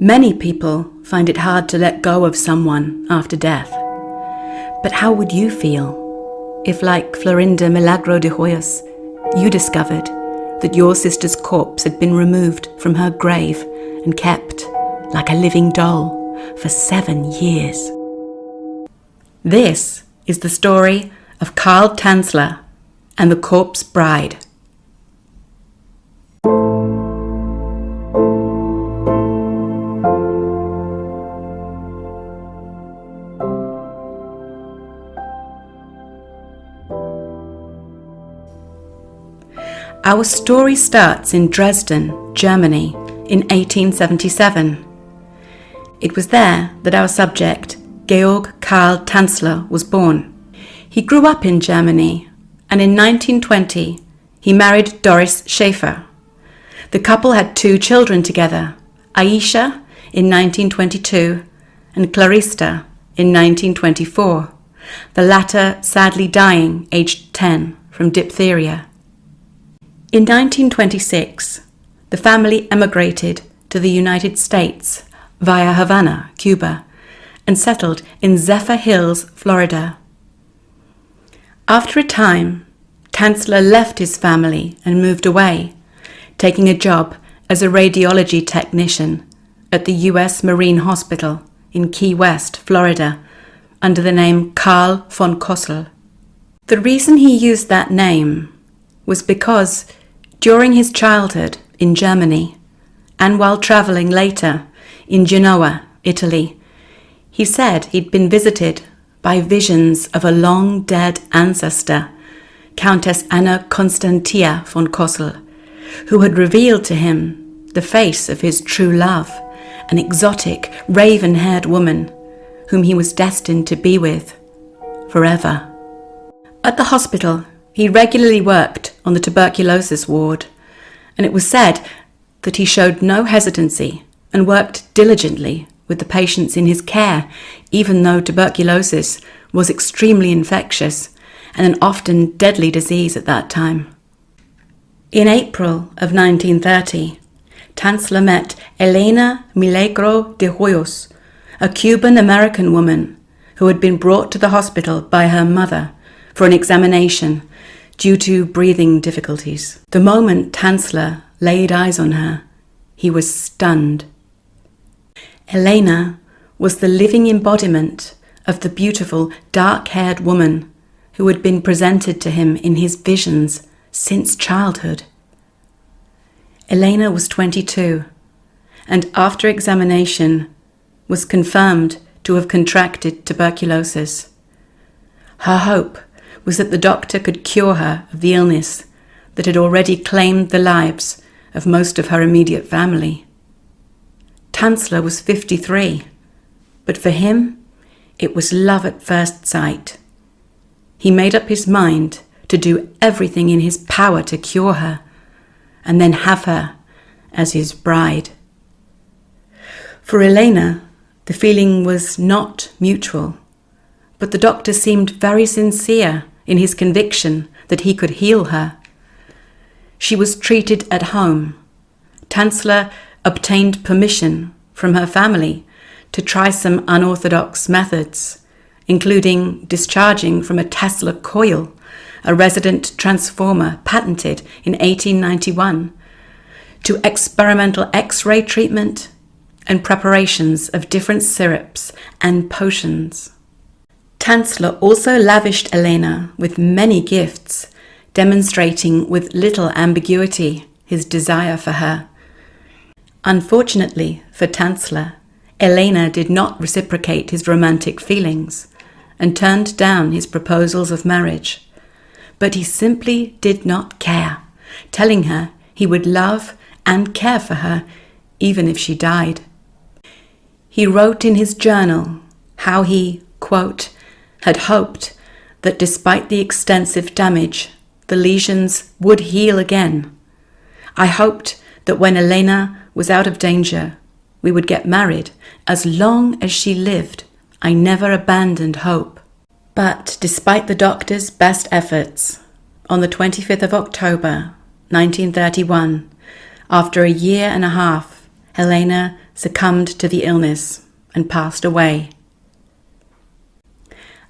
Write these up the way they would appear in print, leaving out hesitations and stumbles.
Many people find it hard to let go of someone after death. But how would you feel if, like Florinda Milagro de Hoyos, you discovered that your sister's corpse had been removed from her grave and kept, like a living doll, for 7 years? This is the story of Carl Tanzler and the Corpse Bride. Our story starts in Dresden, Germany, in 1877. It was there that our subject, Georg Carl Tanzler, was born. He grew up in Germany, and in 1920 he married Doris Schaefer. The couple had 2 children together, Aisha in 1922 and Clarista in 1924, the latter sadly dying aged 10 from diphtheria. In 1926, the family emigrated to the United States via Havana, Cuba, and settled in Zephyr Hills, Florida. After a time, Tanzler left his family and moved away, taking a job as a radiology technician at the U.S. Marine Hospital in Key West, Florida, under the name Carl von Cosel. The reason he used that name was because during his childhood in Germany, and while travelling later in Genoa, Italy, he said he'd been visited by visions of a long-dead ancestor, Countess Anna Constantia von Cosel, who had revealed to him the face of his true love, an exotic, raven-haired woman whom he was destined to be with forever. At the hospital, he regularly worked on the tuberculosis ward, and it was said that he showed no hesitancy and worked diligently with the patients in his care, even though tuberculosis was extremely infectious and an often deadly disease at that time. In April of 1930, Tanzler met Elena Milagro de Hoyos, a Cuban-American woman who had been brought to the hospital by her mother for an examination due to breathing difficulties. The moment Tanzler laid eyes on her, he was stunned. Elena was the living embodiment of the beautiful, dark-haired woman who had been presented to him in his visions since childhood. Elena was 22, and after examination was confirmed to have contracted tuberculosis. Her hope was that the doctor could cure her of the illness that had already claimed the lives of most of her immediate family. Tanzler was 53, but for him, it was love at first sight. He made up his mind to do everything in his power to cure her, and then have her as his bride. For Elena, the feeling was not mutual, but the doctor seemed very sincere in his conviction that he could heal her. She was treated at home. Tanzler obtained permission from her family to try some unorthodox methods, including discharging from a Tesla coil, a resident transformer patented in 1891, to experimental X-ray treatment and preparations of different syrups and potions. Tanzler also lavished Elena with many gifts, demonstrating with little ambiguity his desire for her. Unfortunately for Tanzler, Elena did not reciprocate his romantic feelings and turned down his proposals of marriage. But he simply did not care, telling her he would love and care for her even if she died. He wrote in his journal how he, quote, had hoped that despite the extensive damage, the lesions would heal again. I hoped that when Elena was out of danger, we would get married. As long as she lived, I never abandoned hope. But despite the doctor's best efforts, on the 25th of October, 1931, after a year and a half, Elena succumbed to the illness and passed away.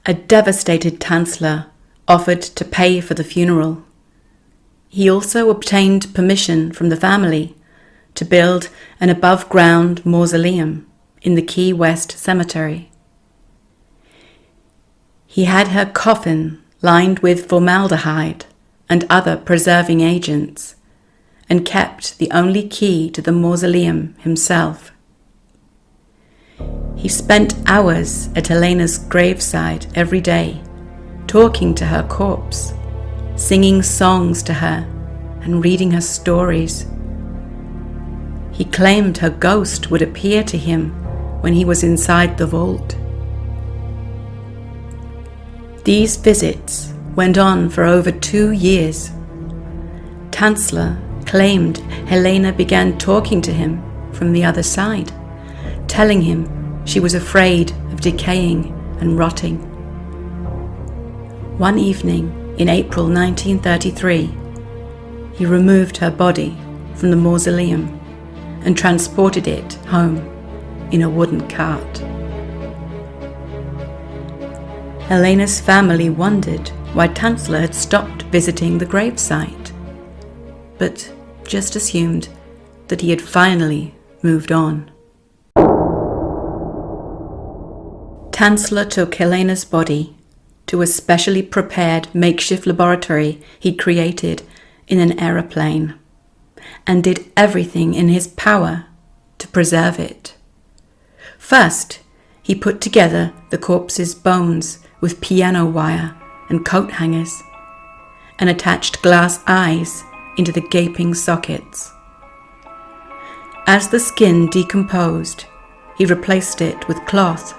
A devastated Tanzler offered to pay for the funeral. He also obtained permission from the family to build an above-ground mausoleum in the Key West Cemetery. He had her coffin lined with formaldehyde and other preserving agents, and kept the only key to the mausoleum himself. He spent hours at Elena's graveside every day, talking to her corpse, singing songs to her, and reading her stories. He claimed her ghost would appear to him when he was inside the vault. These visits went on for over 2 years. Tanzler claimed Elena began talking to him from the other side, telling him she was afraid of decaying and rotting. One evening in April 1933, he removed her body from the mausoleum and transported it home in a wooden cart. Elena's family wondered why Tanzler had stopped visiting the gravesite, but just assumed that he had finally moved on. Tanzler took Elena's body to a specially prepared makeshift laboratory he'd created in an aeroplane, and did everything in his power to preserve it. First, he put together the corpse's bones with piano wire and coat hangers, and attached glass eyes into the gaping sockets. As the skin decomposed, he replaced it with cloth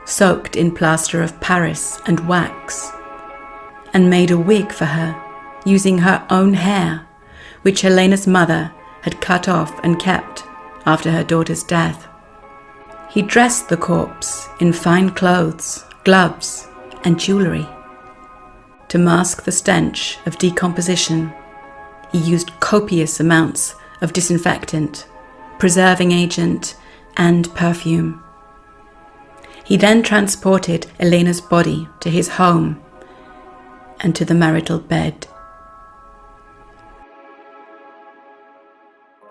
soaked in plaster of Paris and wax, and made a wig for her using her own hair, which Elena's mother had cut off and kept after her daughter's death. He dressed the corpse in fine clothes, gloves, and jewellery. To mask the stench of decomposition, he used copious amounts of disinfectant, preserving agent, and perfume. He then transported Elena's body to his home and to the marital bed.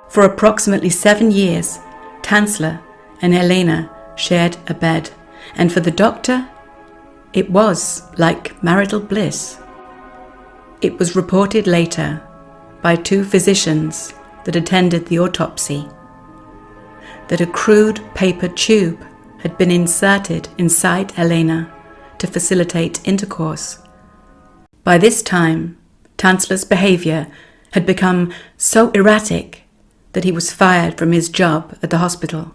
For approximately 7 years, Tanzler and Elena shared a bed, and for the doctor, it was like marital bliss. It was reported later by 2 physicians that attended the autopsy that a crude paper tube had been inserted inside Elena to facilitate intercourse. By this time, Tanzler's behaviour had become so erratic that he was fired from his job at the hospital.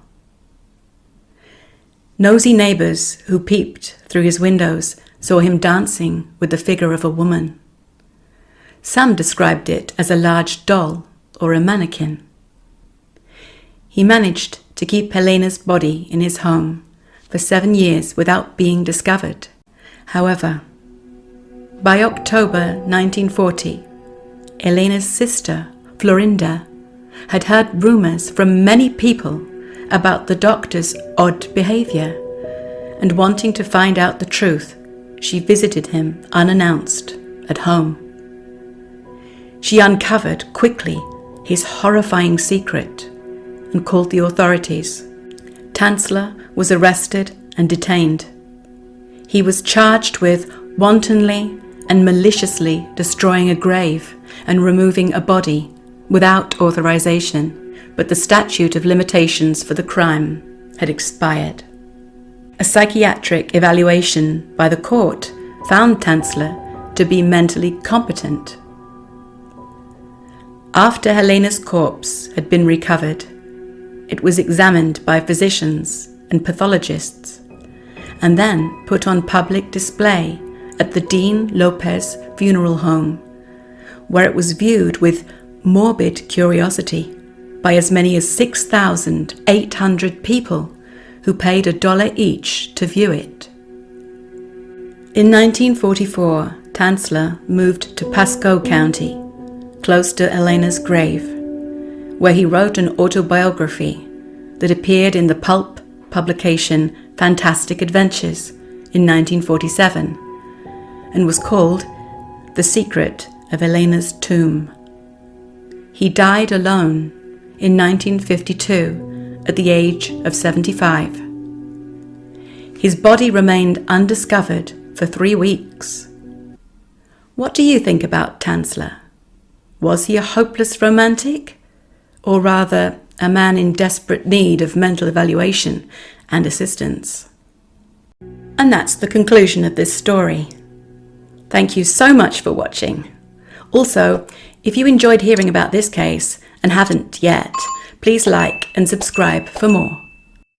Nosy neighbours who peeped through his windows saw him dancing with the figure of a woman. Some described it as a large doll or a mannequin. He managed to keep Elena's body in his home for 7 years without being discovered. However, by October 1940, Elena's sister, Florinda, had heard rumours from many people about the doctor's odd behaviour, and wanting to find out the truth, she visited him unannounced at home. She uncovered quickly his horrifying secret and called the authorities. Tanzler was arrested and detained. He was charged with wantonly and maliciously destroying a grave and removing a body without authorization, but the statute of limitations for the crime had expired. A psychiatric evaluation by the court found Tanzler to be mentally competent. After Elena's corpse had been recovered, it was examined by physicians and pathologists, and then put on public display at the Dean Lopez Funeral Home, where it was viewed with morbid curiosity by as many as 6,800 people who paid $1 each to view it. In 1944, Tanzler moved to Pasco County, close to Elena's grave, where he wrote an autobiography that appeared in the pulp publication Fantastic Adventures in 1947 and was called The Secret of Elena's Tomb. He died alone in 1952 at the age of 75. His body remained undiscovered for 3 weeks. What do you think about Tanzler? Was he a hopeless romantic, or rather a man in desperate need of mental evaluation and assistance? And that's the conclusion of this story. Thank you so much for watching. Also, if you enjoyed hearing about this case and haven't yet, please like and subscribe for more.